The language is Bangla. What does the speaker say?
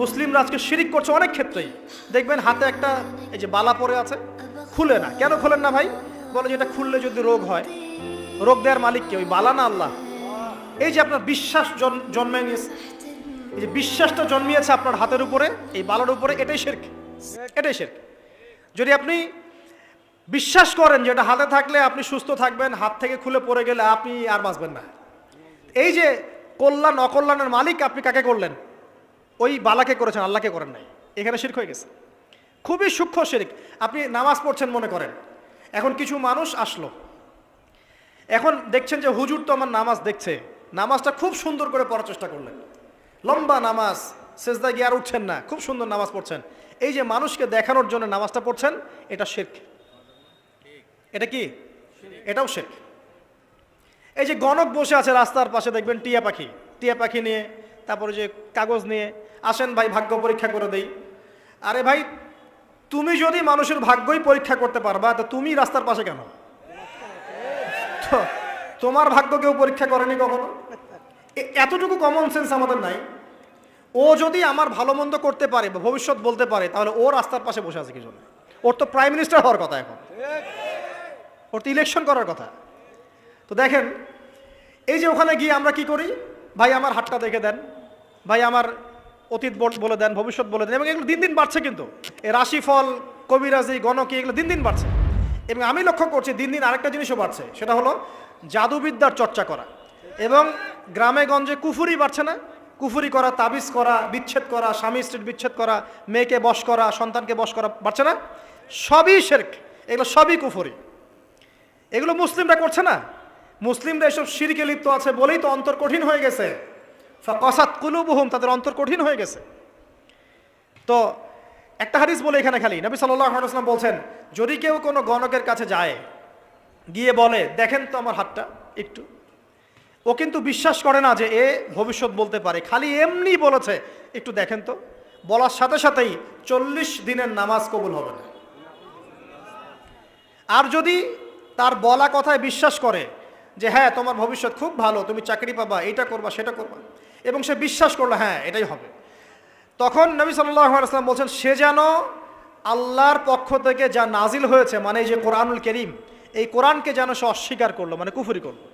মুসলিমরা আজকে শিরিক করছে অনেক ক্ষেত্রেই। দেখবেন হাতে একটা এই যে বালা পরে আছে, খুলে না। কেন খোলেন না ভাই? বলে যে এটা খুললে যদি রোগ হয়। রোগ দেওয়ার মালিক কে? ওই বালা না আল্লাহ? এই যে আপনার বিশ্বাস জন্মে নিয়েছে, এই যে বিশ্বাসটা জন্মিয়েছে আপনার হাতের উপরে, এই বালার উপরে, এটাই শিরক, এটাই শিরক। যদি আপনি বিশ্বাস করেন যে এটা হাতে থাকলে আপনি সুস্থ থাকবেন, হাত থেকে খুলে পড়ে গেলে আপনি আর বাঁচবেন না, এই যে কল্যাণ অকল্যাণের মালিক আপনি কাকে করলেন? ওই বালাকে করেছেন, আল্লাহকে করেন নাই। এখানে শিরক হয়ে গেছে, খুবই সূক্ষ্ম শিরক। আপনি নামাজ পড়ছেন মনে করেন, এখন কিছু মানুষ আসলো, এখন দেখছেন যে হুজুর তো আমার নামাজ দেখছে, নামাজটা খুব সুন্দর করে পড়ার চেষ্টা করলেন, লম্বা নামাজ, সেজদা গিয়ে আর উঠছেন না, খুব সুন্দর নামাজ পড়ছেন। এই যে মানুষকে দেখানোর জন্য নামাজটা পড়ছেন, এটা শিরক। এটা কি? এটাও শিরক। এই যে গণক বসে আছে রাস্তার পাশে, দেখবেন টিয়া পাখি, টিয়া পাখি নিয়ে, তারপরে যে কাগজ নিয়ে আসেন, ভাই ভাগ্য পরীক্ষা করে দেই। আরে ভাই, তুমি যদি মানুষের ভাগ্যই পরীক্ষা করতে পারবা, তো তুমি রাস্তার পাশে কেন? তোমার ভাগ্য কেউ পরীক্ষা করেনি কখনো? এতটুকু কমন সেন্স আমাদের নাই। ও যদি আমার ভালো মন্দ করতে পারে বা ভবিষ্যৎ বলতে পারে, তাহলে ও রাস্তার পাশে বসে আছে কি জন্য? ওর তো প্রাইম মিনিস্টার হওয়ার কথা, এখন ওর তো ইলেকশন করার কথা। তো দেখেন, এই যে ওখানে গিয়ে আমরা কি করি, ভাই আমার হাতটা দেখে দেন, ভাই আমার অতীত বলে দেন, ভবিষ্যৎ বলে দেন, এবং এগুলো দিন দিন বাড়ছে। কিন্তু এই রাশিফল, কবিরাজি, গণকি, এগুলো দিন দিন বাড়ছে। এবং আমি লক্ষ্য করছি দিন দিন আরেকটা জিনিসও বাড়ছে, সেটা হলো জাদুবিদ্যার চর্চা করা। এবং গ্রামে গঞ্জে কুফুরি বাড়ছে না? কুফুরি করা, তাবিজ করা, বিচ্ছেদ করা, স্বামী স্ত্রীর বিচ্ছেদ করা, মেয়েকে বশ করা, সন্তানকে বশ করা বাড়ছে না? সবই শিরক, এগুলো সবই কুফুরি। এগুলো মুসলিমরা করছে না। মুসলিমরা এসব শিরকে লিপ্ত আছে বলেই তো অন্তর কঠিন হয়ে গেছে। ফাকাসাত কুলুবুহুম, তাদের অন্তর কঠিন হয়ে গেছে। তো একটা হাদিস বলে এখানে খালি, নবী সাল্লাল্লাহু আলাইহি ওয়াসাল্লাম বলছেন, যদি কেউ কোনো গণকের কাছে যায়, গিয়ে বলে দেখেন তো আমার হাতটা একটু, ও কিন্তু বিশ্বাস করে না যে এ ভবিষ্যৎ বলতে পারে, খালি এমনি বলেছে একটু দেখেন তো, বলার সাথে সাথেই 40 দিনের নামাজ কবুল হবে না। আর যদি তার বলা কথায় বিশ্বাস করে যে হ্যাঁ তোমার ভবিষ্যৎ খুব ভালো, তুমি চাকরি পাবা, এইটা করবা সেটা করবা, এবং সে বিশ্বাস করলো হ্যাঁ এটাই হবে, তখন নবী সাল্লাল্লাহু আলাইহি ওয়াসাল্লাম বলছেন সে যেন আল্লাহর পক্ষ থেকে যা নাজিল হয়েছে, মানে এই যে কোরআনুল কারীম, এই কোরআনকে যেন সে অস্বীকার করলো, মানে কুফরি করলো।